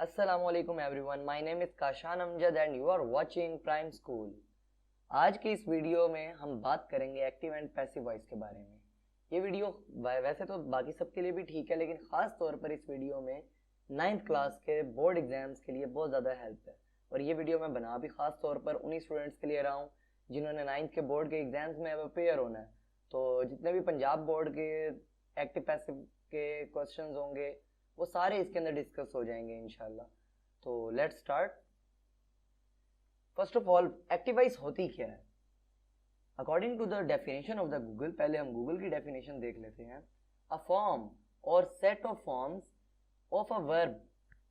Assalamualaikum everyone, my name is Kashan Amjad and you are watching Prime School। आज की इस video में हम बात करेंगे एक्टिव एंड पैसिव वॉइस के बारे में। ये वीडियो वैसे तो बाकी सबके लिए भी ठीक है, लेकिन ख़ास तौर पर इस वीडियो में 9th क्लास के बोर्ड एग्जाम्स के लिए बहुत ज़्यादा हेल्प है। और ये वीडियो मैं बना भी ख़ास तौर पर उन्हीं स्टूडेंट्स के लिए रहा हूँ जिन्होंने 9th के बोर्ड के एग्जाम्स में अपेयर होना है। तो जितने भी पंजाब बोर्ड के एक्टिव पैसिव के क्वेश्चंस होंगे वो सारे इसके अंदर डिस्कस हो जाएंगे इंशाल्लाह। तो let's start. First of all, active voice होती क्या है? According to the definition of the Google, पहले हम गूगल की डेफिनेशन देख लेते हैं। अ फॉर्म और set of forms of a verb,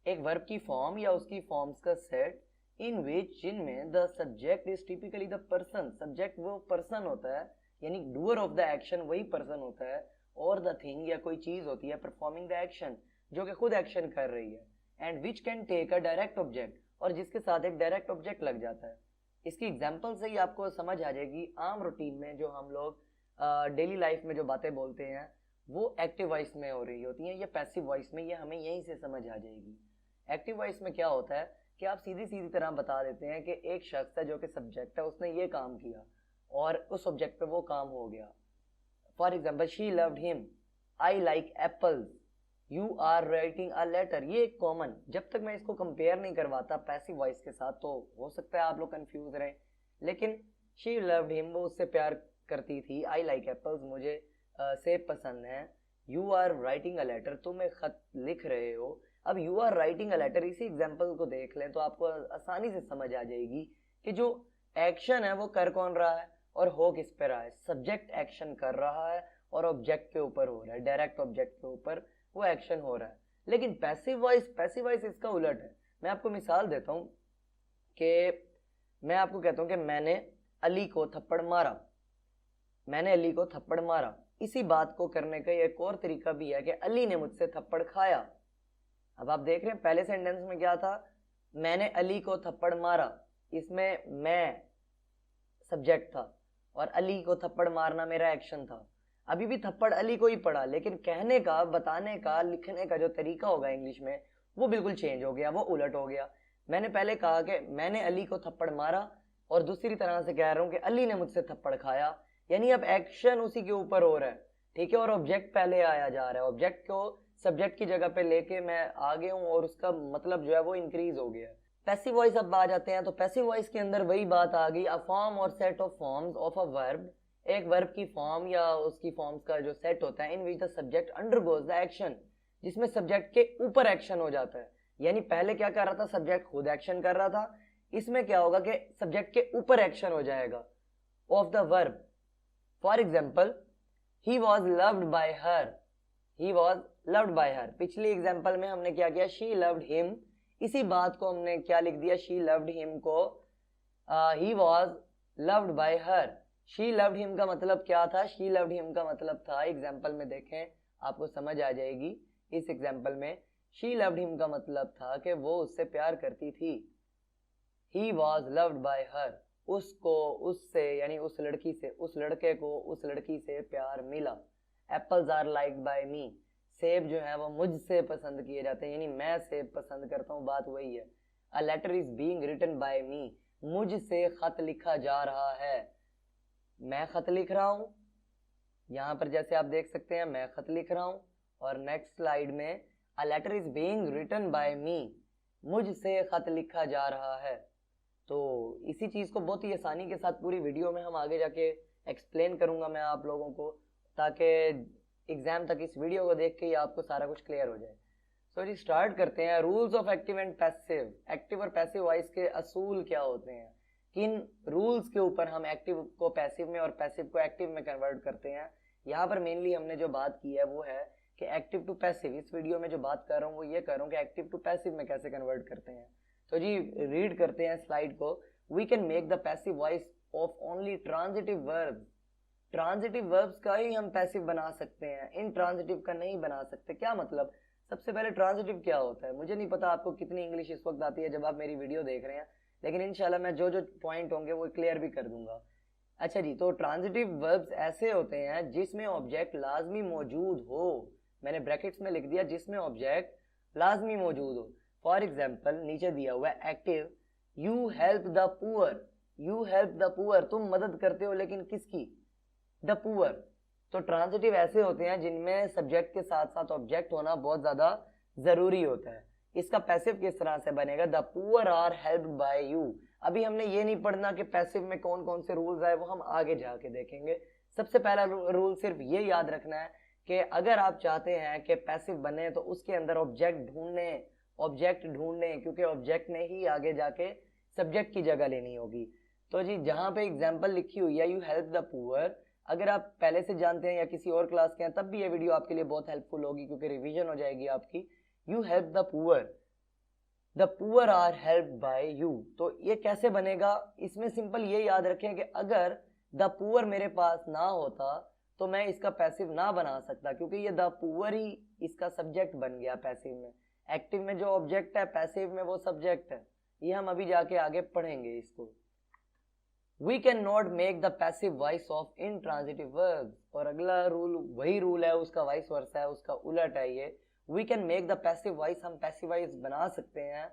एक वर्ब की फॉर्म या उसकी फॉर्म्स का सेट इन विच, जिनमें the subject is typically the person, subject वो पर्सन होता है यानी डूअर ऑफ द एक्शन वही पर्सन होता है, और द थिंग या कोई चीज होती है परफॉर्मिंग द एक्शन जो कि खुद एक्शन कर रही है, and which can take a direct object, और जिसके साथ एक डायरेक्ट ऑब्जेक्ट लग जाता है। इसकी एग्जांपल से ही आपको समझ आ जाएगी, आम रूटीन में जो हम लोग डेली लाइफ में जो बातें बोलते हैं वो एक्टिव वॉइस में हो रही होती हैं या पैसिव वॉइस में, ये हमें यहीं से समझ आ जाएगी। एक्टिव वॉइस में क्या होता है कि आप सीधी सीधी तरह बता देते हैं कि एक शख्स है जो कि सब्जेक्ट है, उसने ये काम किया और उस सब्जेक्ट पे वो काम हो गया। For example, she loved him, I like apples, you are writing a letter. ये एक कॉमन, जब तक मैं इसको कंपेयर नहीं करवाता पैसिव वॉइस के साथ तो हो सकता है आप लोग कंफ्यूज रहें, लेकिन शी लव्ड हिम, वो उससे प्यार करती थी। आई लाइक एप्पल्स, मुझे सेब पसंद है। You are writing a letter, तुम एक खत लिख रहे हो। अब you are writing a letter, इसी एग्जाम्पल को देख लें तो आपको आसानी से समझ आ जाएगी कि जो एक्शन है वो कर कौन रहा है और हो किस पे रहा है। सब्जेक्ट एक्शन कर रहा है और ऑब्जेक्ट के ऊपर हो रहा है, डायरेक्ट ऑब्जेक्ट के ऊपर वो एक्शन हो रहा है। लेकिन पैसिव वॉइस इसका उलट है। मैं आपको मिसाल देता हूं कि मैं आपको कहता हूं कि मैंने अली को थप्पड़ मारा, मैंने अली को थप्पड़ मारा। इसी बात को करने का एक और तरीका भी है कि अली ने मुझसे थप्पड़ खाया। अब आप देख रहे हैं पहले सेंटेंस में क्या था, मैंने अली को थप्पड़ मारा, इसमें मैं सब्जेक्ट था और अली को थप्पड़ मारना मेरा एक्शन था। अभी भी थप्पड़ अली को ही पड़ा, लेकिन कहने का, बताने का, लिखने का जो तरीका होगा इंग्लिश में वो बिल्कुल चेंज हो गया, वो उलट हो गया। मैंने पहले कहा कि मैंने अली को थप्पड़ मारा और दूसरी तरह से कह रहा हूं कि अली ने मुझसे थप्पड़ खाया, यानी अब एक्शन उसी के ऊपर हो रहा है, ठीक है, और ऑब्जेक्ट पहले आया जा रहा है। ऑब्जेक्ट को सब्जेक्ट की जगह पे लेके मैं आगे हूं और उसका मतलब जो है वो इंक्रीज हो गया। पैसिव वॉइस अब आ जाते हैं, तो पैसिव वॉइस के अंदर वही बात आ गई, अ फॉर्म और set of forms of a verb, एक वर्ब की फॉर्म या उसकी फॉर्म्स का जो सेट होता है, in which the subject undergoes the action, जिसमें सब्जेक्ट के ऊपर एक्शन हो जाता है। यानी पहले क्या कर रहा था, सब्जेक्ट खुद एक्शन कर रहा था, इसमें क्या होगा कि सब्जेक्ट के ऊपर एक्शन हो जाएगा of the verb. For example, he was loved by her, he was loved by हर। पिछली एग्जाम्पल में हमने क्या किया, शी लव्ड हिम, इसी बात को हमने क्या लिख दिया, शी लव्ड हिम को he was loved by her. She loved him का मतलब क्या था, शी लव्ड हिम का मतलब था, एग्जाम्पल में देखें आपको समझ आ जाएगी। इस एग्जाम्पल में शी लव्ड हिम का मतलब था कि वो उससे प्यार करती थी। ही वॉज लव्ड बाय हर, उसको उससे यानी उस लड़की से, उस लड़के को उस लड़की से प्यार मिला। एप्पल्स आर लाइक्ड बाय मी, सेब जो है वो मुझसे पसंद किए जाते हैं, यानी मैं सेब पसंद करता हूँ, बात वही है। A letter is being written by me, मुझसे खत लिखा जा रहा है, मैं खत लिख रहा हूं। यहां पर जैसे आप देख सकते हैं मैं खत लिख रहा हूं, और नेक्स्ट स्लाइड में a letter is being written by me, मुझसे खत लिखा जा रहा है। तो इसी चीज को बहुत ही आसानी के साथ पूरी वीडियो में हम आगे जाके एक्सप्लेन करूंगा मैं आप लोगों को, ताकि एग्जाम तक इस वीडियो को देख के ही आपको सारा कुछ क्लियर हो जाए। सो जी स्टार्ट करते हैं। Rules of active and passive, active और पैसिव वॉइस के असूल क्या होते हैं, किन रूल्स के ऊपर हम एक्टिव को पैसिव में और पैसिव को एक्टिव में कन्वर्ट करते हैं। यहाँ पर मेनली हमने जो बात की है वो है कि एक्टिव टू पैसिव, इस वीडियो में जो बात कर रहा हूँ वो ये कर रहा हूँ कि एक्टिव टू पैसिव में कैसे कन्वर्ट करते हैं। तो जी रीड करते हैं स्लाइड को। We can make the passive voice of only transitive verbs, transitive verbs का ही हम पैसिव बना सकते हैं, इनट्रांजिटिव का नहीं बना सकते। क्या मतलब, सबसे पहले ट्रांजिटिव क्या होता है, मुझे नहीं पता आपको कितनी इंग्लिश इस वक्त आती है जब आप मेरी वीडियो देख रहे हैं, लेकिन इंशाल्लाह मैं जो जो पॉइंट होंगे वो क्लियर भी कर दूंगा। अच्छा जी, तो ट्रांजिटिव वर्ब्स ऐसे होते हैं जिसमें ऑब्जेक्ट लाजमी मौजूद हो, मैंने ब्रैकेट्स में लिख दिया जिसमें ऑब्जेक्ट लाजमी मौजूद हो। फॉर एग्जाम्पल नीचे दिया हुआ है active, you help the poor, you help the poor, तुम मदद करते हो लेकिन किसकी, द पुअर। तो ट्रांजिटिव ऐसे होते हैं जिनमें सब्जेक्ट के साथ साथ ऑब्जेक्ट होना बहुत ज्यादा जरूरी होता है। इसका पैसिव किस तरह से बनेगा, the poor are helped by you. अभी हमने ये नहीं पढ़ना कि पैसिव में कौन कौन से रूल्स आए, वो हम आगे जाके देखेंगे। सबसे पहला रूल सिर्फ ये याद रखना है कि अगर आप चाहते हैं कि पैसिव बने तो उसके अंदर ऑब्जेक्ट ढूंढने, क्योंकि ऑब्जेक्ट ने ही आगे जाके सब्जेक्ट की जगह लेनी होगी। तो जी जहां पे एग्जांपल लिखी हुई है यू हेल्प द पुअर, अगर आप पहले से जानते हैं या किसी और क्लास के हैं तब भी ये वीडियो आपके लिए बहुत हेल्पफुल होगी, क्योंकि रिवीजन हो जाएगी आपकी। You help the poor are help by you. तो ये कैसे बनेगा, इसमें सिंपल ये याद रखें कि अगर द पुअर मेरे पास ना होता तो मैं इसका पैसिव ना बना सकता, क्योंकि ये द पुअर ही इसका सब्जेक्ट बन गया पैसिव में। एक्टिव में जो ऑब्जेक्ट है, पैसिव में वो सब्जेक्ट है। ये हम अभी जाके आगे पढ़ेंगे इसको। We cannot make the passive voice of intransitive verbs। और अगला रूल वही रूल है, उसका वाइस वर्सा है, उसका उलट है ये। We can make the passive voice, हम passive voice बना सकते हैं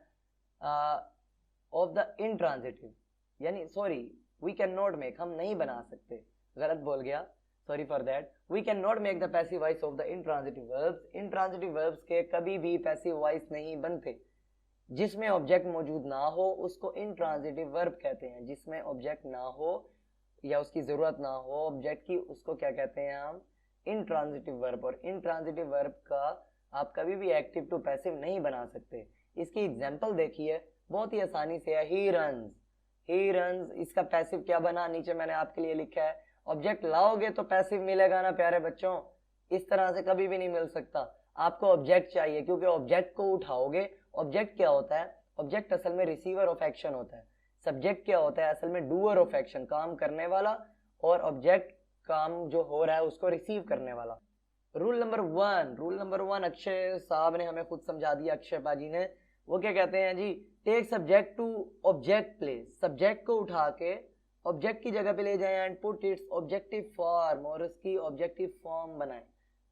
of the intransitive, यानी सॉरी we cannot make, हम नहीं बना सकते, गलत बोल गया, sorry for that. We cannot make the passive voice of the intransitive verbs। intransitive verbs के कभी भी passive voice नहीं बनते। जिसमें ऑब्जेक्ट मौजूद ना हो उसको इंट्रांजिटिव वर्ब कहते हैं। जिसमें ऑब्जेक्ट ना हो या उसकी जरूरत ना हो ऑब्जेक्ट की, उसको क्या कहते हैं हम, इंट्रांजिटिव वर्ब। और इंट्रांजिटिव वर्ब का आप कभी भी एक्टिव टू पैसिव नहीं बना सकते। इसकी एग्जांपल देखिए, बहुत ही आसानी से है, ही रन्स, ही रन्स। इसका पैसिव क्या बना, नीचे मैंने आपके लिए लिखा है। ऑब्जेक्ट लाओगे तो पैसिव मिलेगा ना प्यारे बच्चों, इस तरह से कभी भी नहीं मिल सकता। आपको ऑब्जेक्ट चाहिए, क्योंकि ऑब्जेक्ट को उठाओगे। ऑब्जेक्ट क्या होता है, ऑब्जेक्ट असल में रिसीवर ऑफ एक्शन होता है। सब्जेक्ट क्या होता है, असल में डूअर ऑफ एक्शन, काम करने वाला, और ऑब्जेक्ट काम जो हो रहा है उसको रिसीव करने वाला। रूल नंबर वन अक्षय साहब ने हमें खुद समझा दिया, अक्षय पाजी ने। वो क्या कहते हैं जी, take subject to object place. Subject को उठा के ऑब्जेक्ट की जगह पे ले जाए and put its objective form, और उसकी ऑब्जेक्टिव फॉर्म बनाए।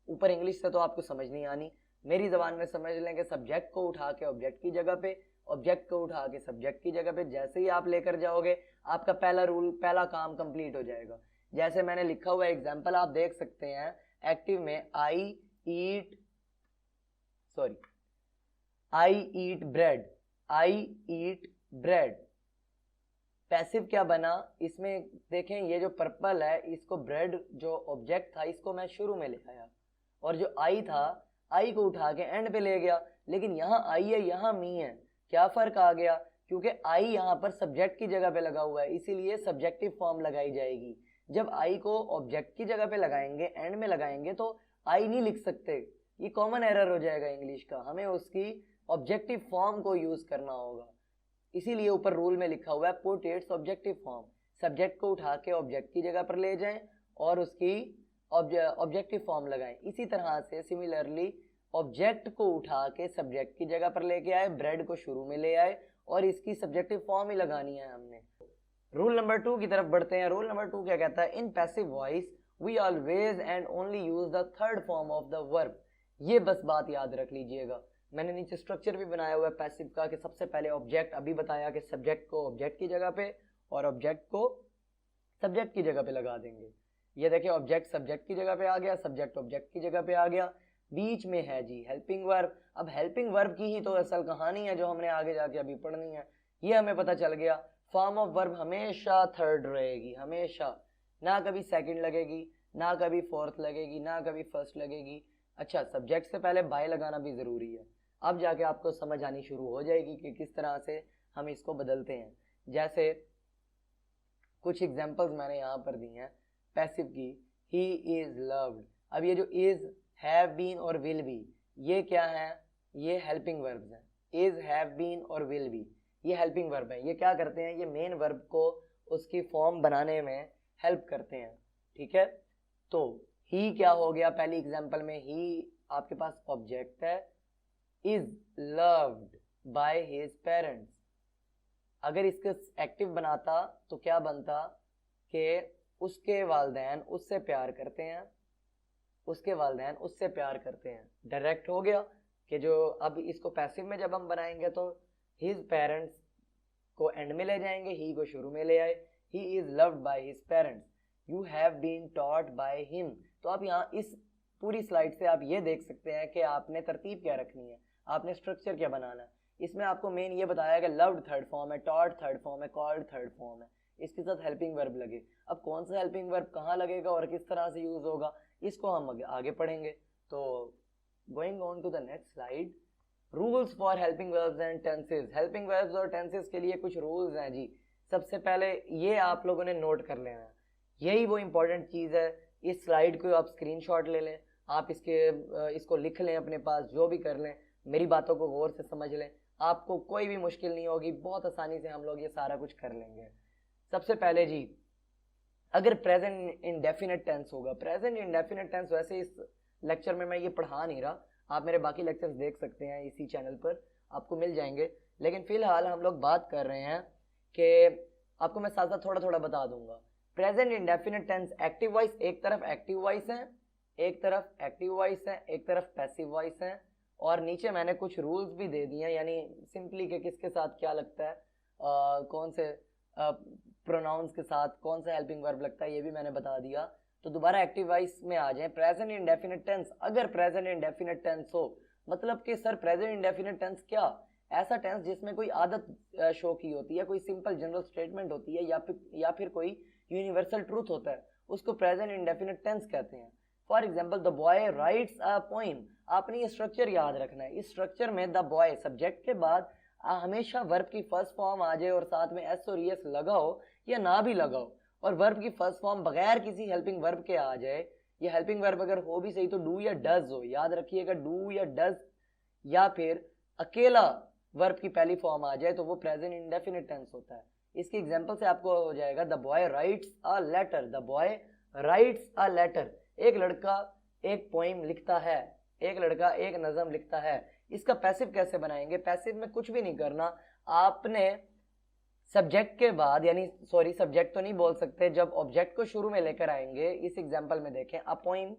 ऊपर इंग्लिश से तो आपको समझ नहीं आनी, मेरी जबान में समझ लें कि सब्जेक्ट को उठा के ऑब्जेक्ट की जगह पे, ऑब्जेक्ट को उठा के सब्जेक्ट की जगह पे जैसे ही आप लेकर जाओगे आपका पहला रूल, पहला काम कंप्लीट हो जाएगा। जैसे मैंने लिखा हुआ एग्जांपल आप देख सकते हैं एक्टिव में, आई ईट ब्रेड, आई ईट ब्रेड। पैसिव क्या बना इसमें, देखें ये जो पर्पल है इसको, ब्रेड जो ऑब्जेक्ट था इसको मैं शुरू में ले आया, और जो आई था आई को उठा के एंड पे ले गया। लेकिन यहाँ आई है, यहाँ मी है, क्या फर्क आ गया, क्योंकि आई यहाँ पर सब्जेक्ट की जगह पे लगा हुआ है, इसीलिए सब्जेक्टिव फॉर्म लगाई जाएगी। जब आई को ऑब्जेक्ट की जगह पे लगाएंगे, एंड में लगाएंगे, तो आई नहीं लिख सकते, ये कॉमन एरर हो जाएगा इंग्लिश का। हमें उसकी ऑब्जेक्टिव फॉर्म को यूज करना होगा, इसीलिए ऊपर रूल में लिखा हुआ है put its objective form. Subject को उठा के ऑब्जेक्ट की जगह पर ले जाएं और उसकी ऑब्जेक्टिव फॉर्म लगाएं। इसी तरह से सिमिलरली ऑब्जेक्ट को उठा के सब्जेक्ट की जगह पर लेके आए, ब्रेड को शुरू में ले आए, और इसकी सब्जेक्टिव फॉर्म ही लगानी है हमने। रूल नंबर 2 की तरफ बढ़ते हैं। रूल नंबर 2 क्या कहता है, in passive voice we always and only use the third form of the verb. ये बस बात याद रख लीजिएगा, मैंने नीचे स्ट्रक्चर भी बनाया हुआ है पैसिव का, कि सबसे पहले ऑब्जेक्ट, अभी बताया कि सब्जेक्ट को ऑब्जेक्ट की जगह पे और ऑब्जेक्ट को सब्जेक्ट की जगह पे लगा देंगे। ये देखिए ऑब्जेक्ट सब्जेक्ट की जगह पे आ गया, सब्जेक्ट ऑब्जेक्ट की जगह पे आ गया, बीच में है जी हेल्पिंग वर्ब। अब हेल्पिंग वर्ब की ही तो असल कहानी है जो हमने आगे जाके अभी पढ़नी है। ये हमें पता चल गया, फॉर्म ऑफ वर्ब हमेशा थर्ड रहेगी, हमेशा, ना कभी सेकंड लगेगी, ना कभी फोर्थ लगेगी, ना कभी फर्स्ट लगेगी। अच्छा, सब्जेक्ट से पहले बाय लगाना भी जरूरी है। अब जाके आपको समझ आनी शुरू हो जाएगी कि किस तरह से हम इसको बदलते हैं। जैसे कुछ एग्जांपल्स मैंने यहाँ पर दी हैं पैसिव की, ही इज लव्ड। अब ये जो इज, हैव बीन और विल बी, ये क्या है, ये हेल्पिंग वर्ब्स हैं। इज, हैव बीन और विल बी ये हेल्पिंग वर्ब है। ये क्या करते हैं, ये मेन वर्ब को उसकी फॉर्म बनाने में हेल्प करते हैं, ठीक है। तो ही क्या हो गया, पहली एग्जांपल में ही आपके पास ऑब्जेक्ट है, is loved by his parents. अगर इसको एक्टिव बनाता तो क्या बनता कि उसके वालिदैन उससे प्यार करते हैं, उसके वालिदैन उससे प्यार करते हैं, डायरेक्ट हो गया। कि जो अब इसको पैसिव में जब हम बनाएंगे तो हिज पेरेंट्स को एंड में ले जाएंगे, ही को शुरू में ले आए, he is loved by his parents, you have been taught by him. तो आप यहाँ इस पूरी स्लाइड से आप ये देख सकते हैं कि आपने तरतीब क्या रखनी है, आपने स्ट्रक्चर क्या बनाना है। इसमें आपको मेन ये बताया कि लव्ड थर्ड फॉर्म है, टॉट थर्ड फॉर्म है, कॉल्ड थर्ड फॉर्म है, इसके साथ हेल्पिंग वर्ब लगे। अब कौन सा हेल्पिंग वर्ब कहाँ लगेगा और किस तरह से यूज होगा इसको हम आगे पढ़ेंगे। तो going on to the next slide, rules for helping verbs and tenses. Helping verbs और टेंसेस के लिए कुछ रूल्स हैं जी। सबसे पहले ये आप लोगों ने नोट कर लेना है, यही वो इंपॉर्टेंट चीज़ है। इस स्लाइड को आप स्क्रीनशॉट ले लें, आप इसको लिख लें अपने पास, जो भी कर लें, मेरी बातों को गौर से समझ लें, आपको कोई भी मुश्किल नहीं होगी, बहुत आसानी से हम लोग ये सारा कुछ कर लेंगे। सबसे पहले जी, अगर प्रेजेंट इंडेफिनिट टेंस होगा, प्रेजेंट इंडेफिनिट टेंस वैसे इस लेक्चर में मैं ये पढ़ा नहीं रहा, आप मेरे बाकी लेक्चर्स देख सकते हैं, इसी चैनल पर आपको मिल जाएंगे, लेकिन फिलहाल हम लोग बात कर रहे हैं कि आपको मैं साथ साथ थोड़ा थोड़ा बता दूंगा। Present indefinite tense active voice, एक तरफ एक्टिव वॉइस है, एक तरफ एक्टिव वॉइस है, एक तरफ पैसिव वॉइस है, और नीचे मैंने कुछ रूल्स भी दे दिए, यानी सिंपली कि किसके साथ क्या लगता है, कौन से प्रोनाउंस के साथ कौन सा हेल्पिंग वर्ब लगता है, ये भी मैंने बता दिया। तो दोबारा एक्टिव वॉइस में आ जाएं। प्रेजेंट इंडेफिनिट टेंस, अगर प्रेजेंट इंडेफिनिट टेंस हो, मतलब कि सर प्रेजेंट इंडेफिनिट टेंस क्या, ऐसा टेंस जिसमें कोई आदत शो की होती है, कोई सिंपल जनरल स्टेटमेंट होती है, या फिर कोई यूनिवर्सल ट्रूथ होता है, उसको प्रेजेंट इंडेफिनिट टेंस कहते हैं। For example, the boy writes a poem. आपने ये स्ट्रक्चर याद रखना है। इस स्ट्रक्चर में द बॉय सब्जेक्ट के बाद हमेशा वर्ब की फर्स्ट फॉर्म आ जाए और साथ में एस और एस लगाओ या ना भी लगाओ, और वर्ब की फर्स्ट फॉर्म बगैर किसी हेल्पिंग वर्ब के आ जाए, या हेल्पिंग वर्ब अगर हो भी सही तो डू या डज हो, याद रखिएगा, डू या डज, या फिर अकेला वर्ब की पहली फॉर्म आ जाए तो वो प्रेजेंट इंडेफिनिट टेंस होता है। इसकी एग्जांपल से आपको हो जाएगा, the boy writes a letter, the boy writes a letter, एक लड़का एक पोइम लिखता है, एक लड़का एक नज़म लिखता है। इसका पैसिव कैसे बनाएंगे? पैसिव में कुछ भी नहीं करना, आपने सब्जेक्ट के बाद, यानी सॉरी सब्जेक्ट तो नहीं बोल सकते, जब ऑब्जेक्ट को शुरू में लेकर आएंगे, इस एग्जांपल में देखें, अ पोइम,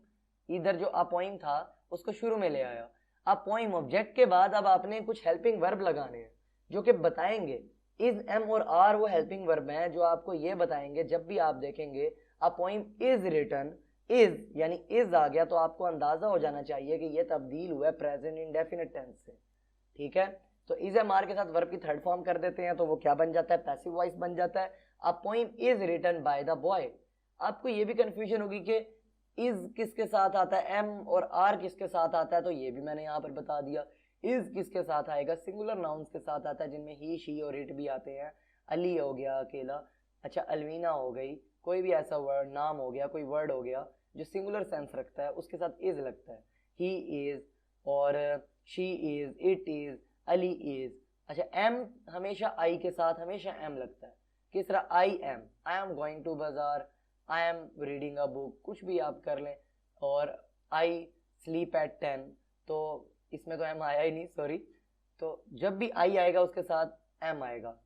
इधर जो अ पोइम था उसको शुरू में ले आया, अ पोइम ऑब्जेक्ट के बाद अब आपने कुछ हेल्पिंग वर्ब लगाने हैं जो कि बताएंगे, इज, एम और आर वो हेल्पिंग वर्ब हैं जो आपको ये बताएंगे। जब भी आप देखेंगे a poem is written, is यानी इज आ गया, तो आपको अंदाजा हो जाना चाहिए कि ये तब्दील हुआ है प्रेजेंट इंडेफिनिट टेंस से, ठीक है। तो इज एम आर के साथ वर्ब की थर्ड फॉर्म कर देते हैं तो वो क्या बन जाता है? पैसिव वॉइस बन जाता है। A poem is written by the boy. आपको ये भी कंफ्यूजन होगी कि इज किसके साथ आता है, एम और आर किसके साथ आता है, तो ये भी मैंने यहाँ पर बता दिया। इज किसके साथ आएगा? सिंगुलर नाउन्स के साथ आता है, जिनमें ही, शी और इट भी आते हैं। अली हो गया अकेला, अच्छा अलवीना हो गई, कोई भी ऐसा वर्ड, नाम हो गया, कोई वर्ड हो गया जो सिंगुलर सेंस रखता है, उसके साथ इज लगता है। ही इज और she is, it is, Ali is. अच्छा एम हमेशा आई के साथ हमेशा एम लगता है, किस तरह आई एम गोइंग टू बाजार, I am reading a book, कुछ भी आप कर लें। और आई स्लीप एट 10, तो इसमें तो एम आया ही नहीं, सॉरी। तो जब भी आई आएगा उसके साथ एम आएगा।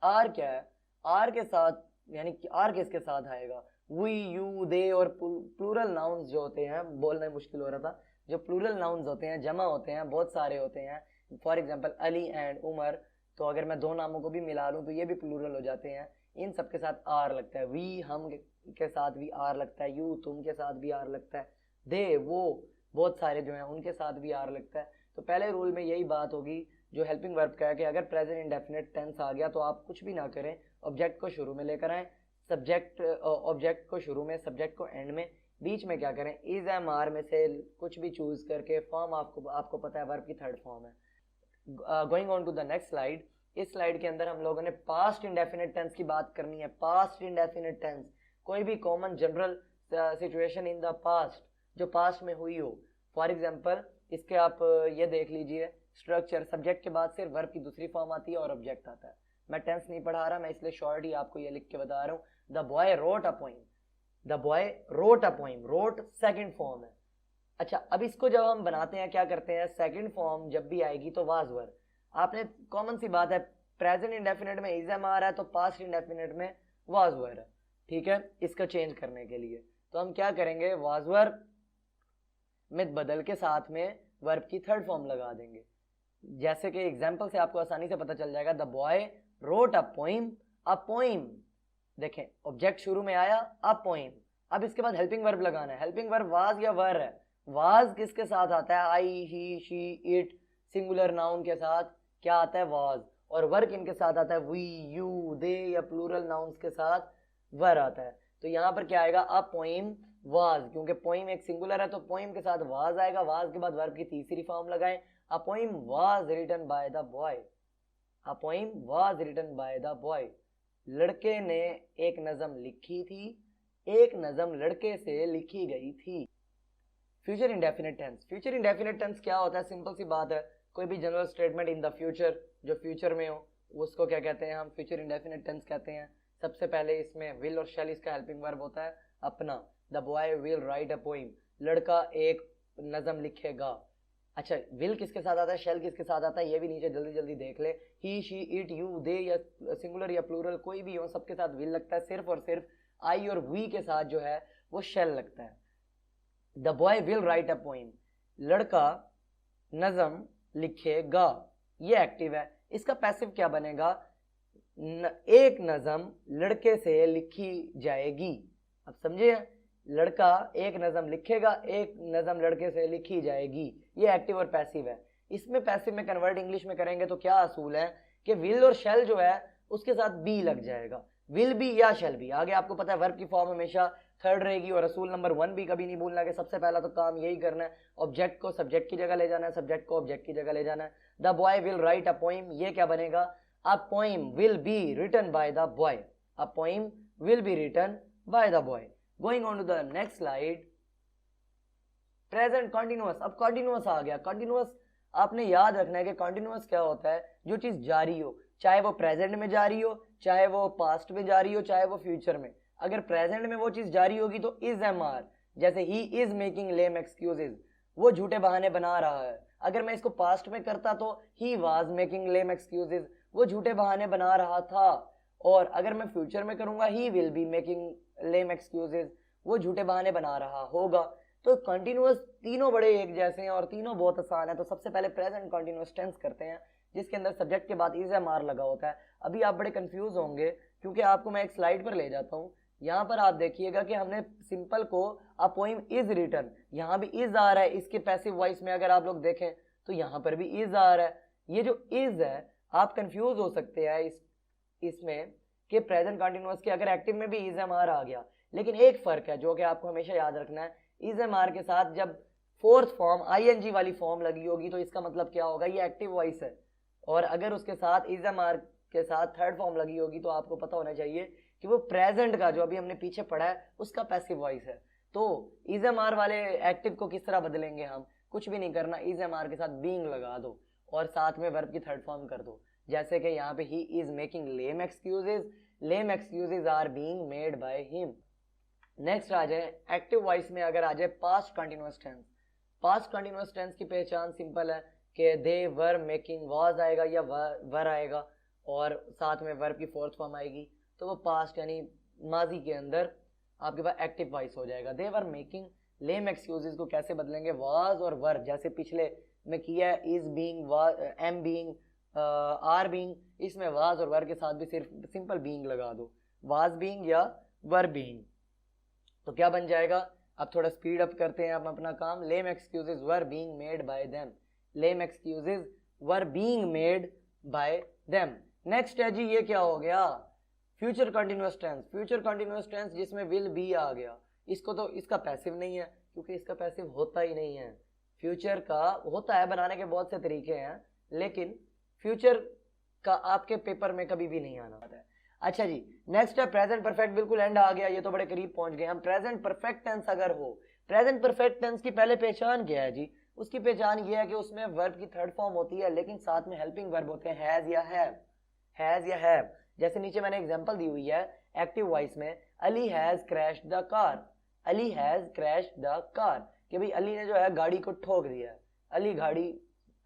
आर क्या है? आर के साथ, यानी कि आर किसके साथ आएगा? वी, यू, दे और प्लूरल नाउन्स जो होते हैं, बोलना मुश्किल हो रहा था, जो प्लूरल नाउन्स होते हैं, जमा होते हैं, बहुत सारे होते हैं। For example Ali and Umar, तो अगर मैं दो नामों को भी मिला लूँ तो ये भी प्लूरल हो जाते हैं, इन सब के साथ आर लगता है। वी हम के साथ भी आर लगता है, यू तुम के साथ भी आर लगता है, दे वो बहुत सारे जो हैं उनके साथ भी आर लगता है। तो पहले रूल में यही बात होगी जो हेल्पिंग वर्ब का है कि अगर प्रेजेंट इंडेफिनिट टेंस आ गया तो आप कुछ भी ना करें, ऑब्जेक्ट को शुरू में लेकर आएँ, सब्जेक्ट ऑब्जेक्ट को शुरू में, सब्जेक्ट को एंड में, बीच में क्या करें, इज एम आर में से कुछ भी चूज करके, फॉर्म आपको पता है वर्ब की थर्ड फॉर्म है। Going on to the next slide, इस स्लाइड के अंदर हम लोगों ने पास्ट इंडेफिनिट टेंस की बात करनी है। पास्ट इंडेफिनिट टेंस, कोई भी common general situation in the past जो पास्ट में हुई हो। फॉर एग्जांपल इसके आप ये देख लीजिए स्ट्रक्चर, सब्जेक्ट के बाद सिर्फ वर्ब की दूसरी फॉर्म आती है और ऑब्जेक्ट आता है। मैं टेंस नहीं पढ़ा रहा, मैं इसलिए शॉर्ट ही आपको ये लिख के बता रहा हूँ। The boy wrote a poem, the boy wrote a poem, wrote second form है। अच्छा अब इसको जब हम बनाते हैं क्या करते हैं, सेकंड फॉर्म जब भी आएगी तो वाज वर, आपने कॉमन सी बात है, प्रेजेंट इंडेफिनिट में इज एम आ रहा है तो पास्ट इंडेफिनिट में वाज वर है, ठीक है। इसका चेंज करने के लिए तो हम क्या करेंगे, वाज वर में बदल के साथ में वर्ब की थर्ड फॉर्म लगा देंगे। जैसे कि एग्जाम्पल से आपको आसानी से पता चल जाएगा, the boy wrote a poem, a poem. देखें ऑब्जेक्ट शुरू में आया, अ पोइम। अब इसके बाद हेल्पिंग वर्ब लगाना है। हेल्पिंग वर्ब वाज या वर है। वाज किसके साथ आता है? आई, ही, शी, इट। सिंगुलर नाउन के साथ क्या आता है? वाज। और वर किनके साथ आता है? वी, यू, दे या प्लूरल नाउन्स के साथ वर आता है। तो यहाँ पर क्या आएगा? अ पोइम वाज, क्योंकि पोइम एक सिंगुलर है तो पोइम के साथ वाज आएगा। वाज के बाद वर्ब की तीसरी फॉर्म लगाएं। A poem was written by the boy. A poem was written by the boy. लड़के ने एक नज़म लिखी थी, एक नज़म लड़के से लिखी गई थी। Future indefinite tense. Future indefinite tense क्या होता है? सिंपल सी बात है, कोई भी general statement in the future जो फ्यूचर में हो उसको क्या कहते हैं? हम फ्यूचर इंडेफिनिट टेंस कहते हैं। सबसे पहले इसमें विल और शैल इसका हेल्पिंग वर्ब होता है अपना। The boy will write a poem, लड़का एक नज़म लिखेगा। अच्छा, विल किसके साथ आता है? शेल किसके साथ आता है? ये भी नीचे जल्दी जल्दी देख ले। ही, शी, इट, यू, दे या सिंगुलर या प्लूरल कोई भी हो, सबके साथ विल लगता है। सिर्फ और सिर्फ आई और वी के साथ जो है वो शेल लगता है। The boy will write a poem, लड़का नज़म लिखेगा, ये एक्टिव है। इसका पैसिव क्या बनेगा? एक नज़म लड़के से लिखी जाएगी। अब समझे, लड़का एक नज़म लिखेगा, एक नज़म लड़के से लिखी जाएगी। ये एक्टिव और पैसिव है। इसमें पैसिव में कन्वर्ट इंग्लिश में करेंगे तो क्या असूल है कि विल और शेल जो है उसके साथ बी लग जाएगा। विल बी या शेल बी। आगे आपको पता है वर्ब की फॉर्म हमेशा थर्ड रहेगी। और असूल नंबर 1 भी कभी नहीं भूलना कि सबसे पहला तो काम यही करना है, ऑब्जेक्ट को सब्जेक्ट की जगह ले जाना है, सब्जेक्ट को ऑब्जेक्ट की जगह ले जाना है। The boy will write a poem, ये क्या बनेगा? A poem will be written by the boy. A poem will be written by the boy. Going on to the next slide, present continuous। अब continuous आ गया। continuous आपने याद रखना है कि continuous क्या होता है? जो चीज जारी हो, चाहे वो प्रेजेंट में जारी हो, चाहे वो पास्ट में जारी हो, चाहे वो फ्यूचर में। अगर प्रेजेंट में वो चीज जारी होगी तो इज एम आर, जैसे ही इज मेकिंग लेम एक्सक्यूजेज, वो झूठे बहाने बना रहा है। अगर मैं इसको पास्ट में करता तो he was making lame excuses, वो झूठे बहाने बना रहा था। और अगर मैं फ्यूचर में करूंगा he will be making lame excuses, वो झूठे बहाने बना रहा होगा। तो कंटिन्यूअस तीनों बड़े एक जैसे हैं और तीनों बहुत आसान है। तो सबसे पहले प्रेजेंट कंटिन्यूअस टेंस करते हैं, जिसके अंदर सब्जेक्ट के बाद इज एम आर लगा होता है। अभी आप बड़े कंफ्यूज होंगे क्योंकि आपको मैं एक स्लाइड पर ले जाता हूँ। यहाँ पर आप देखिएगा कि हमने सिंपल को अ पोइम इज रिटन, यहाँ भी इज आ रहा है। इसके पैसिव वॉइस में अगर आप लोग देखें तो यहाँ पर भी इज आ रहा है। ये जो इज है, आप कंफ्यूज हो सकते हैं इसमें कि प्रेजेंट कंटिन्यूअस के अगर एक्टिव में भी इज एम आर आ गया। लेकिन एक फर्क है जो कि आपको हमेशा याद रखना है, इज एम आर के साथ जब फोर्थ फॉर्म आईएनजी वाली फॉर्म लगी होगी तो इसका मतलब क्या होगा? ये एक्टिव वॉइस है। और अगर उसके साथ इज एम आर के साथ थर्ड फॉर्म लगी होगी तो आपको पता होना चाहिए कि वो प्रेजेंट का जो अभी हमने पीछे पढ़ा है उसका पैसिव वॉइस है। तो इज एम आर वाले एक्टिव को किस तरह बदलेंगे हम? कुछ भी नहीं करना, इज एम आर के साथ बीइंग लगा दो और साथ में वर्ब की थर्ड फॉर्म कर दो। जैसे कि यहाँ पे he is making lame excuses, lame excuses are being made by him. Next आ जाए एक्टिव वॉइस में, अगर आ जाए past continuous tense. Past continuous tense की पहचान सिंपल है कि दे वर मेकिंग, वाज आएगा या वर आएगा और साथ में वर्ब की फोर्थ फॉर्म आएगी तो वो पास्ट यानी माजी के अंदर आपके पास एक्टिव वॉइस हो जाएगा। दे वर मेकिंग लेम एक्सक्यूजेज को कैसे बदलेंगे? वाज और वर, जैसे पिछले में किया है, is being, am being, are being, इसमें वाज और वर के साथ भी सिर्फ सिंपल बीइंग लगा दो, वाज बीइंग या वर बीइंग। तो क्या बन जाएगा? अब थोड़ा स्पीड अप करते हैं हम अपना काम। Lame excuses were being made by them, lame excuses were being made by them. Next है जी, ये क्या हो गया? Future continuous tense. Future continuous tense जिसमें विल बी आ गया, इसको तो इसका पैसिव नहीं है क्योंकि इसका पैसिव होता ही नहीं है। फ्यूचर का होता है, बनाने के बहुत से तरीके हैं, लेकिन फ्यूचर का आपके पेपर में कभी भी नहीं आना है। अच्छा जी, नेक्स्ट है प्रेजेंट परफेक्ट। बिल्कुल एंड आ गया, ये तो बड़े करीब पहुंच गए हम। प्रेजेंट परफेक्ट टेंस अगर हो, प्रेजेंट परफेक्ट टेंस की पहले पहचान क्या है जी? उसकी पहचान ये है कि उसमें वर्ब की थर्ड फॉर्म होती है लेकिन साथ में हेल्पिंग वर्ब होते हैं, हैज या हैव, हैज या हैव। जैसे नीचे मैंने एग्जांपल दी हुई है एक्टिव वॉइस में, Ali has crashed the car, Ali has crashed the car, कि भाई अली ने जो है गाड़ी को ठोक दिया है,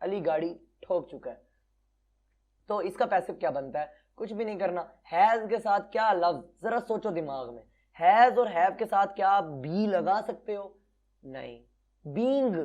अली गाड़ी ठोक चुका है। तो इसका पैसिव क्या बनता है? कुछ भी नहीं करना। हैज के साथ क्या लफ्ज, जरा सोचो दिमाग में, हैज और हैव के साथ क्या आप बी लगा सकते हो? नहीं। बीइंग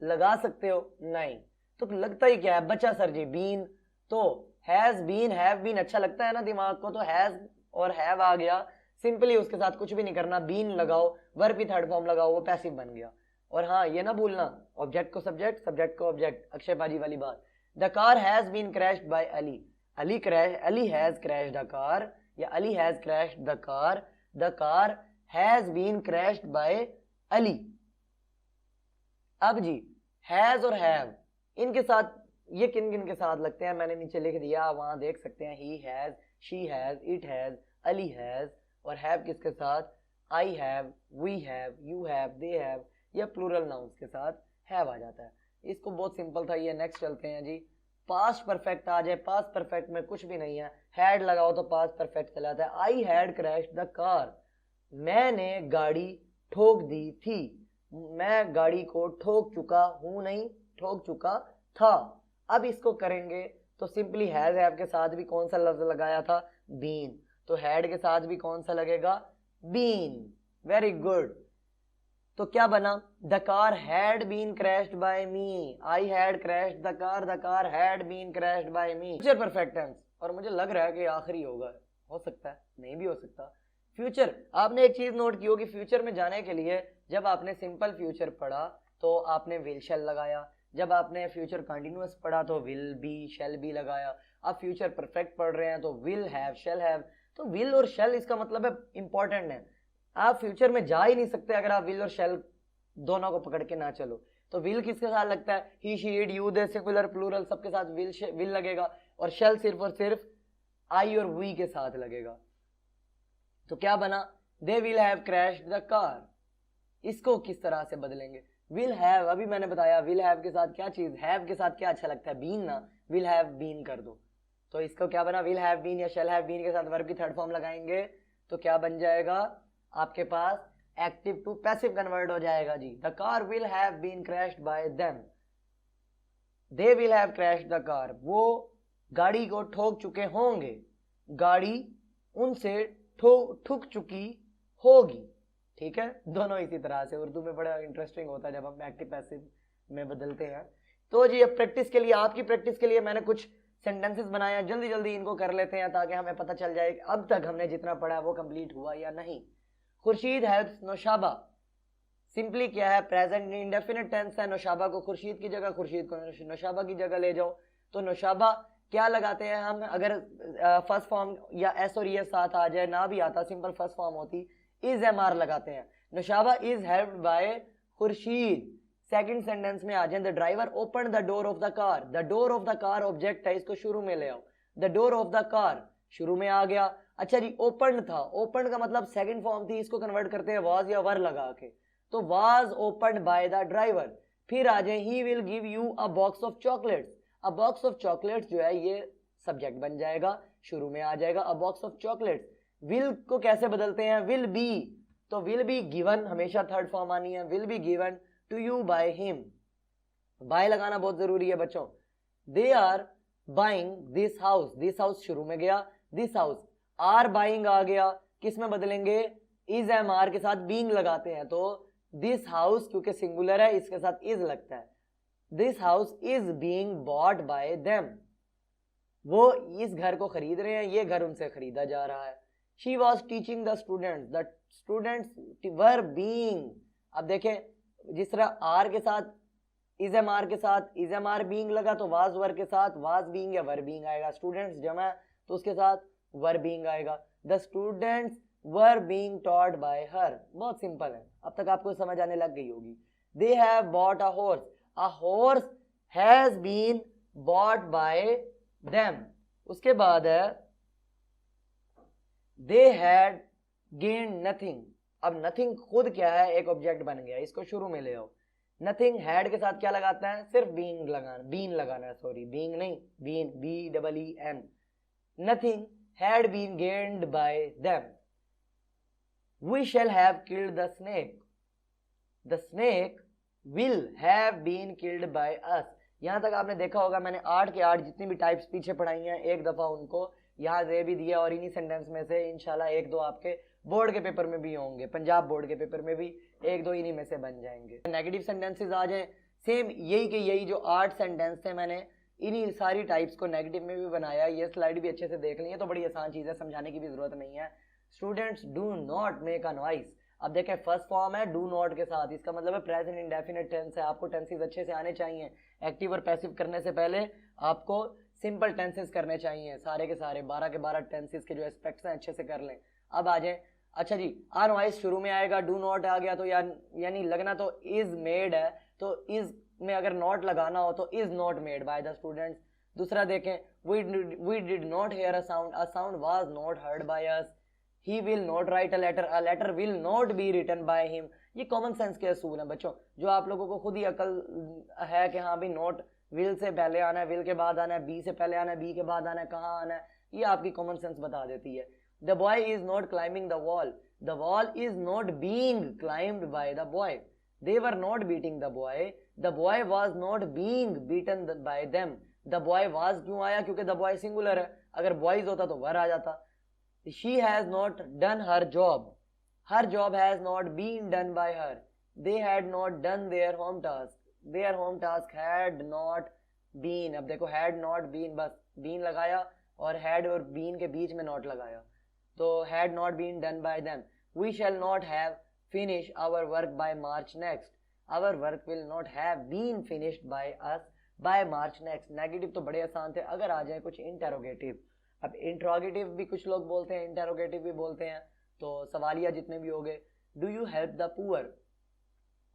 लगा सकते हो? नहीं। तो लगता ही क्या है? बचा सर जी, बीन। तो हैज बीन, हैव बीन अच्छा लगता है ना दिमाग को, तो हैज और हैव आ गया, सिंपली उसके साथ कुछ भी नहीं करना, बीन लगाओ, वर्ब की थर्ड फॉर्म लगाओ, वो पैसिव बन गया। और हाँ, ये ना भूलना, ऑब्जेक्ट को सब्जेक्ट, सब्जेक्ट को ऑब्जेक्ट, अक्षय बाजी वाली बात। The car has been crashed by Ali, Ali has crashed the car, या Ali has crashed the car has been crashed by Ali. अब जी हैज और हैव, इनके साथ ये किन किन के साथ लगते हैं मैंने नीचे लिख दिया, वहां देख सकते हैं। He has, she has, it has, Ali has. और हैव किसके साथ? I have, we have, you have, they have, या प्लूरल नाउन्स के साथ हैव आ जाता है। इसको बहुत सिंपल था ये। नेक्स्ट चलते हैं जी, पास्ट परफेक्ट आ जाए। पास्ट परफेक्ट में कुछ भी नहीं है, हैड लगाओ तो पास्ट परफेक्ट चला जाता है। आई हैड क्रैश्ड द कार, मैंने गाड़ी ठोक दी थी, मैं गाड़ी को ठोक चुका हूं, नहीं ठोक चुका था। अब इसको करेंगे तो सिंपली हैज हैव के साथ भी कौन सा लफ्ज लगाया था? बीन। तो हैड के साथ भी कौन सा लगेगा? बीन। Very good. तो क्या बना? The car had been crashed by me, I had crashed the car had been crashed by me. Future perfect tense, और मुझे लग रहा है कि आखिरी होगा, हो सकता है नहीं भी हो सकता। फ्यूचर, आपने एक चीज नोट की होगी, फ्यूचर में जाने के लिए जब आपने सिंपल फ्यूचर पढ़ा तो आपने विल शैल लगाया, जब आपने फ्यूचर कंटिन्यूअस पढ़ा तो विल बी शैल बी लगाया, अब फ्यूचर परफेक्ट पढ़ रहे हैं तो विल हैव शैल हैव। तो विल और शैल इसका मतलब है इंपॉर्टेंट है, आप फ्यूचर में जा ही नहीं सकते अगर आप विल और शैल दोनों को पकड़ के ना चलो। तो विल किसके साथ लगता है? He, she, it, you, they, singular, plural सबके साथ विल लगेगा, और शैल सिर्फ और सिर्फ आई और वी के साथ लगेगा। तो क्या बना? दे will have crashed the car. इसको किस तरह से बदलेंगे? विल हैव, अभी मैंने बताया विल हैव के साथ क्या चीज, हैव के साथ क्या अच्छा लगता है? बीन ना, विल हैव बीन कर दो। तो इसको क्या बना? विल हैव बीन या शैल हैव बीन के साथ वर्ब की थर्ड फॉर्म लगाएंगे तो क्या बन जाएगा आपके पास? एक्टिव टू पैसिव कन्वर्ट हो जाएगा जी। The car will have been crashed by them, they will have crashed the car, वो गाड़ी को ठोक चुके होंगे, गाड़ी उनसे ठुक चुकी होगी। ठीक है, दोनों इसी तरह से। उर्दू में बड़ा इंटरेस्टिंग होता है जब हम एक्टिव पैसिव में बदलते हैं। तो जी अब प्रैक्टिस के लिए, आपकी प्रैक्टिस के लिए मैंने कुछ सेंटेंसेस बनाए हैं, जल्दी जल्दी इनको कर लेते हैं ताकि हमें पता चल जाए अब तक हमने जितना पढ़ा वो कंप्लीट हुआ या नहीं। खुर्शीद हेल्प्स नौशाबा, सिंपली क्या है? प्रेजेंट इंडेफिनिट टेंस है। नौशाबा को खुर्शीद की जगह, खुर्शीद को नौशाबा की जगह ले जाओ। तो नौशाबा क्या लगाते हैं हम? अगर फर्स्ट फॉर्म या एस और एस साथ आ जाए, ना भी आता सिंपल फर्स्ट फॉर्म होती, इज एम आर लगाते हैं। Naushaba is helped bye Khurshid. Second sentence में आ जाए, the driver open the door of the car, the door of the car object है, इसको शुरू में ले आओ। The door of the car शुरू में आ गया। अच्छा जी, ओपन था, ओपन का मतलब सेकंड फॉर्म थी, इसको कन्वर्ट करते हैं वाज या वर लगा के, तो was opened by the driver. फिर आ जाए, he will give you a box of chocolates. A box of chocolates जो है ये सब्जेक्ट बन जाएगा, शुरू में आ जाएगा a box of chocolates. Will को कैसे बदलते हैं? विल बी, तो विल बी गिवन हमेशा थर्ड फॉर्म आनी है, will be given to you by him. By लगाना बहुत जरूरी है बच्चों। They are buying this house, this house शुरू में गया, दिस हाउस। आर बाइंग आ गया, किस में बदलेंगे? इज एम आर के साथ बीइंग लगाते हैं, तो दिस हाउस क्योंकि सिंगुलर है इसके साथ इज लगता है। This house is being bot by them, वो इस घर को खरीद रहे हैं, ये घर उनसे खरीदा जा रहा है। She was teaching the students, the students were being. अब देखें जिस तरह आर के साथ इज एम आर के साथ इज एम आर बीइंग लगा तो वाज वर के साथ वाज बीइंग या वर बीइंग आएगा। स्टूडेंट्स जमा है तो उसके साथ वर बीइंग आएगा। The students were being taught by हर, बहुत सिंपल है, अब तक आपको समझ आने लग गई होगी। They have bought a horse, a horse has been bought by them. उसके बाद है दे हैड गेन्ड नथिंग। अब नथिंग खुद क्या है? एक ऑब्जेक्ट बन गया, इसको शुरू में ले आओ। नथिंग हैड के साथ क्या लगाता है? सिर्फ बीइंग लगाना, बीन लगाना है, सॉरी बीइंग नहीं, been, B double E N. Nothing had been gained by them. We shall have killed the snake, the snake will have been killed by us. यहां तक आपने देखा होगा मैंने 8 के 8 जितनी भी टाइप्स पीछे पढ़ाई हैं एक दफा उनको यहाँ दे भी दिया, और इन्हीं सेंटेंस में से इंशाल्लाह 1-2 आपके बोर्ड के पेपर में भी होंगे, पंजाब बोर्ड के पेपर में भी 1-2 इन्हीं में से बन जाएंगे। नेगेटिव सेंटेंसेस आ जाएं, सेम यही के यही जो 8 सेंटेंस थे मैंने इन्हीं सारी टाइप्स को नेगेटिव में भी बनाया। ये स्लाइड भी अच्छे से देख ली है तो बड़ी आसान चीज़ है, समझाने की भी जरूरत नहीं है। Students do not make a noise. अब देखें फर्स्ट फॉर्म है डू नॉट के साथ, इसका मतलब है प्रेजेंट इंडेफिनिट टेंस है। आपको टेंसेस अच्छे से आने चाहिए। एक्टिव और पैसिव करने से पहले आपको सिंपल टेंसेस करने चाहिए, सारे के सारे 12 के 12 टेंसेस के जो एस्पेक्ट्स हैं अच्छे से कर लें। अब आ जाए, अच्छा जी आ नॉइस शुरू में आएगा, डू नॉट आ गया तो यानी लगना तो इज मेड है, तो इज में अगर नॉट लगाना हो तो is not made by the students. दूसरा देखें, we did not hear a sound was not heard by us. He will not write a letter will not be written by him. ये common sense के असूल हैं बच्चों, जो आप लोगों को खुद ही अकल है कि हाँ भाई नॉट विल से पहले आना है, विल के बाद आना है, बी से पहले आना है, बी के बाद आना है, कहाँ आना है, ये आपकी कॉमन सेंस बता देती है। The boy is not climbing the wall is not being climbed bye the boy. They were not beating the boy. The boy was not being beaten by them. The boy was क्यों आया? क्योंकि the boy singular है, अगर boys होता तो were आ जाता। She has not done her job. Her job has not been done by her. They had not done their home task. Their home task had not been. अब देखो had not been, बस been लगाया और had और been के बीच में not लगाया, तो had not been done by them. We shall not have finish our work by March next. Our work will not have been finished by us by March next. Negative तो बड़े आसान थे, अगर आ जाए कुछ इंटेरोगेटिव। अब इंट्रोगेटिव भी कुछ लोग बोलते हैं, इंटेरोगेटिव भी बोलते हैं, तो सवालिया जितने भी हो गए। Do you help the poor.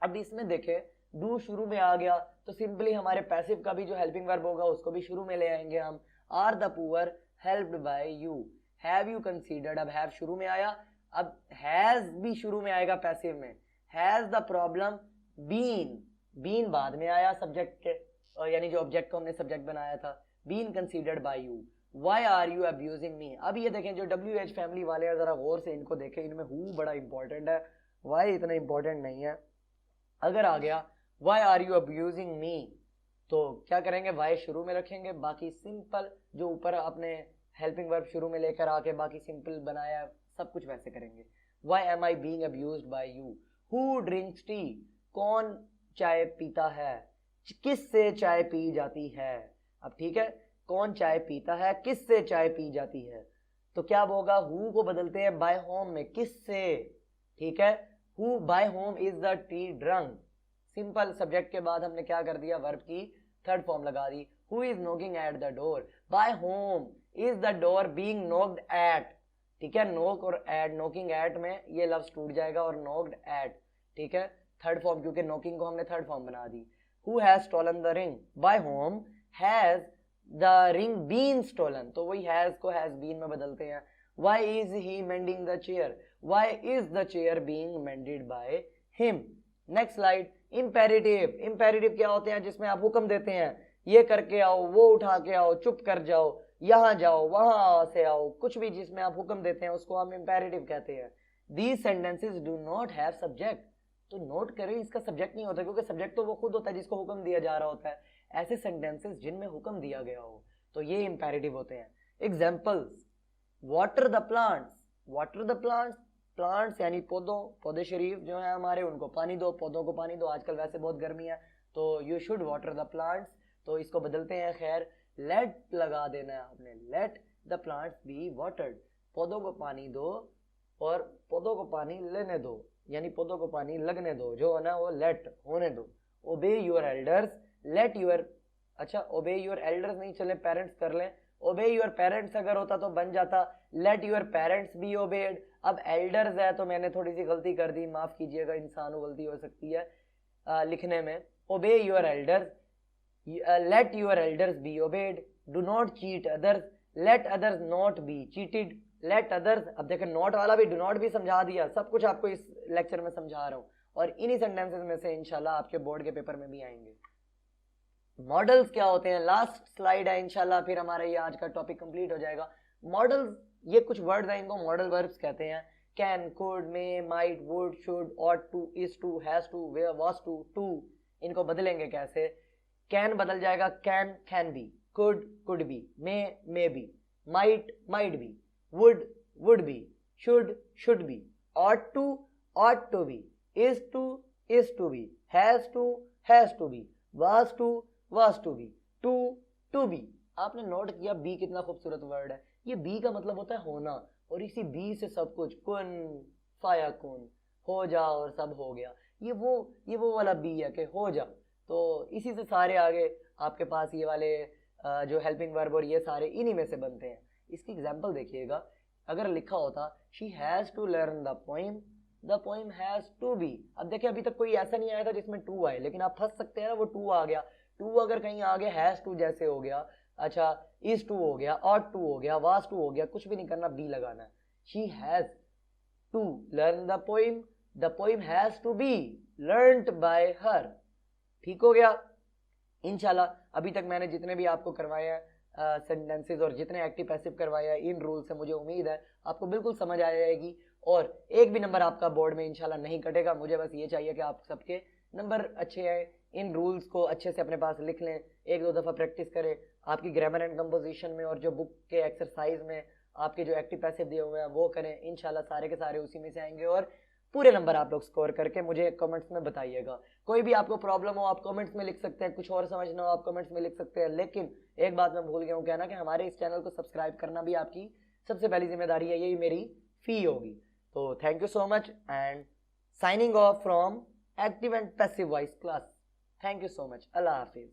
अब इसमें देखे डू शुरू में आ गया तो सिंपली हमारे पैसिव का भी जो हेल्पिंग वर्ब होगा उसको भी शुरू में ले आएंगे हम। Are the poor helped by you. Have you considered, अब हैव शुरू में आया, अब हैज भी शुरू में आएगा पैसिव में। हैज द प्रॉब्लम बीन बाद में आया सब्जेक्ट के, और यानी जो ऑब्जेक्ट को हमने सब्जेक्ट बनाया था। Been considered by you. Why are you abusing me. अब ये देखें जो WH फैमिली वाले हैं जरा गौर से इनको देखें, इनमें हु बड़ा इंपॉर्टेंट है, व्हाई इतना इंपॉर्टेंट नहीं है। अगर आ गया why are you abusing me तो क्या करेंगे, व्हाई शुरू में रखेंगे, बाकी सिंपल जो ऊपर अपने हेल्पिंग वर्ब शुरू में लेकर आके बाकी सिंपल बनाया सब कुछ वैसे करेंगे। Why am I being abused by you? Who drinks tea? कौन चाय पीता है, किससे चाय पी जाती है। अब ठीक है, कौन चाय पीता है, किससे चाय पी जाती है, तो क्या होगा, who को बदलते हैं by whom में, किससे। ठीक है, who by whom is the tea drunk। Simple subject के बाद हमने क्या कर दिया, वर्ब की थर्ड फॉर्म लगा दी। Who is knocking at the door? By whom is the door being knocked at। ठीक है, नोक और एट, नोकिंग एट में ये लफ्ज टूट जाएगा और नोक्ड एट। ठीक है, थर्ड फॉर्म, क्योंकि नोकिंग को हमने थर्ड फॉर्म बना दी। Who has stolen the ring. By whom has the ring been stolen, तो वही हैज को हैज बीन में बदलते हैं। Why is he mending the chair. Why is the chair being mended by him. Next slide, imperative. Imperative क्या होते हैं, जिसमें आप हुक्म देते हैं, ये करके आओ, वो उठा के आओ, चुप कर जाओ, यहाँ जाओ, वहां से आओ, कुछ भी जिसमें आप हुक्म देते हैं उसको हम इंपेरेटिव कहते हैं। These sentences do not have subject। तो नोट करें इसका सब्जेक्ट नहीं होता, क्योंकि सब्जेक्ट तो वो खुद होता है जिसको हुक्म दिया जा रहा होता है। ऐसे सेंटेंसेस जिनमें हुक्म दिया गया हो तो ये इंपेरेटिव होते हैं। Examples, water the plants. Water the plants, plants यानी पौधों, पौधे शरीफ जो है हमारे, उनको पानी दो, पौधों को पानी दो। आजकल वैसे बहुत गर्मी है तो you should water the plants, तो इसको बदलते हैं, खैर लेट लगा देना है आपने, let the plants be watered. पौधों को पानी दो और पौधों को पानी लेने दो, यानी पौधों को पानी लगने दो, जो है ना वो लेट होने दो। ओबे योर एल्डर्स, लेट योर, अच्छा ओबे योर एल्डर्स नहीं, चले पेरेंट्स कर लें। ओबे योर पेरेंट्स अगर होता तो बन जाता let your parents be obeyed. अब एल्डर्स है तो मैंने थोड़ी सी गलती कर दी, माफ कीजिएगा, इंसान को गलती हो सकती है लिखने में। ओबे your elders, let your elders be obeyed। do not cheat others, let others not be cheated। let others, अब देखें नॉट वाला भी, do not भी समझा दिया, सब कुछ आपको इस लेक्चर में समझा रहा हूं, और इन्हीं सेंटेंसेस में से इंशाल्लाह आपके बोर्ड के पेपर में भी आएंगे। मॉडल्स क्या होते हैं, लास्ट स्लाइड है इंशाल्लाह, फिर हमारा ये आज का टॉपिक कंप्लीट हो जाएगा। मॉडल्स, ये कुछ वर्ड्स हैं, इनको मॉडल वर्ब्स कहते हैं। Can, could, may, might, would, should, ought to, is to, has to, were, was to. इनको बदलेंगे कैसे, कैन बदल जाएगा can, can be, could, could be, may be, might be, would be, should be, ought to be, is to be, has to be, was to be, to be. आपने note किया be कितना खूबसूरत word है। ये B का मतलब होता है होना, और इसी बी से सब कुछ, कुन फायकुन, हो जा और सब हो गया। ये वो वाला बी है कि हो जा। तो इसी से सारे आगे आपके पास ये वाले जो हेल्पिंग वर्ब और ये सारे इन्हीं में से बनते हैं। इसकी एग्जांपल देखिएगा, अगर लिखा होता she has to learn the poem has to be. अब देखिए अभी तक कोई ऐसा नहीं आया था जिसमें टू आए, लेकिन आप फंस सकते हैं ना, वो टू आ गया। टू अगर कहीं आगे हैज टू जैसे हो गया, अच्छा इज टू हो गया, ऑट टू हो गया, वाज टू हो गया, कुछ भी नहीं करना, बी लगाना है। She has to learn the poem has to be learned by her. ठीक हो गया। इंशाल्लाह अभी तक मैंने जितने भी आपको करवाए हैं सेंटेंसेस और जितने एक्टिव पैसिव करवाए हैं, इन रूल से मुझे उम्मीद है आपको बिल्कुल समझ आ जाएगी और एक भी नंबर आपका बोर्ड में इंशाल्लाह नहीं कटेगा। मुझे बस ये चाहिए कि आप सबके नंबर अच्छे आए। इन रूल्स को अच्छे से अपने पास लिख लें, एक दो दफ़ा प्रैक्टिस करें। आपकी ग्रामर एंड कंपोजिशन में और जो बुक के एक्सरसाइज में आपके जो एक्टिव पैसिव दिए हुए हैं वो करें। इंशाल्लाह सारे के सारे उसी में से आएंगे और पूरे नंबर आप लोग स्कोर करके मुझे कमेंट्स में बताइएगा। कोई भी आपको प्रॉब्लम हो आप कमेंट्स में लिख सकते हैं, कुछ और समझना हो आप कमेंट्स में लिख सकते हैं। लेकिन एक बात मैं भूल गया हूँ कहना कि हमारे इस चैनल को सब्सक्राइब करना भी आपकी सबसे पहली जिम्मेदारी है, यही मेरी फी होगी। तो thank you so much and signing off from active and passive voice class. Thank you so much. Allah Hafiz.